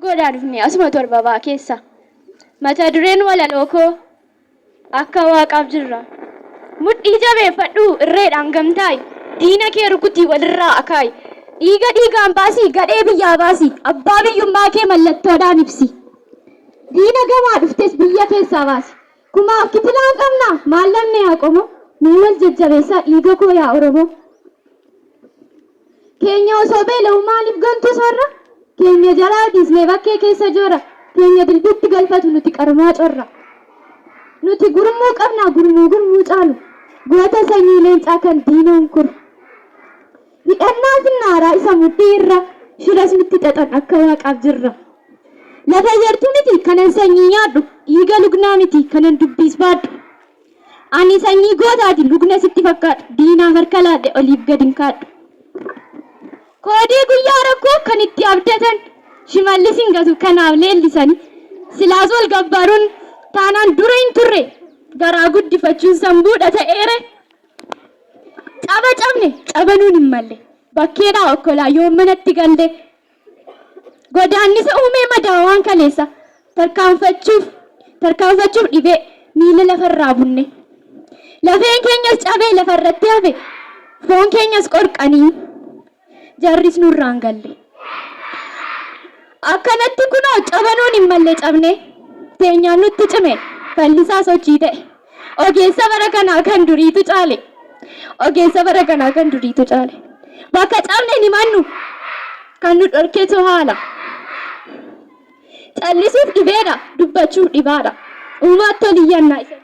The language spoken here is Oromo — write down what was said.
Godaanifne asuma torbabaa keessa mata dureen walaloo koo akka waaqaaf jirra. Mudhii jabeeffadhu irreedhaan gamtaay diina kee rukutii walirraa akaay. Dhiiga dhiigaan baasii gadhee biyyaa baasii abbaa biyyummaa kee mallattoodhaan ibsi. Diina gamaa dhuftes biyya keessaa baasi. Kumaaf kitilaan qabna maallanne yaa qomoo mee wal jajjabeessaa dhiiga koo yaa Oromoo. Keenya osoo beela'u maaliif gantu sorra? Keenya jalaa dhiisnee bakkee keessa joora. Keenya dilbitti galfatu nuti qarmaa corra. Nuti gurmuu qabnaa gurmuu caalu. Goota sanyii leencaa kan diina hunkuru. Hidhannaa sinnaaraa isa mudhii irra shiras nutti xaxan akka waaqaaf jirra. Lafa yartuu miti kanan sanyii nyaadhu dhiiga lugnaa miti kanan dubbiis baadhu. Ani sanyii gootaati lugna sitti fakkaadhu diinaaf harka laadhe oliif gad hin kaadhu. Koodii guyyaa rakkoo kan itti abdatan shimallis hin gatu kanaaf leellisanii silaas wal gabbaruun taanaan dura hin turre garaa guddifachuun sambuudha ta'eere. Caba cabne cabanuun hin malle bakkeedhaa okkolaa yoo manatti galle godaannisa uumee madaawaan kaleessa tarkaanfachuuf dhibee miila lafarraa bunne lafeen keenyas cabee lafarratti hafe foon keenyas qorqanii jarris nurraan galle. Akkanatti kunoo cabanuun hin malle cabne teenyaan nutti cime fallisaa sochii ta'e ogeessa bara kanaa kan duriitu caale. Ogeessa bara kanaa kan duriitu caale. Bakka cabne ni mannu kan nu dhorketu haala. Callisuuf dhibeedha dubbachuuf dhibaadha. Uumaatti oliyyannaa isa.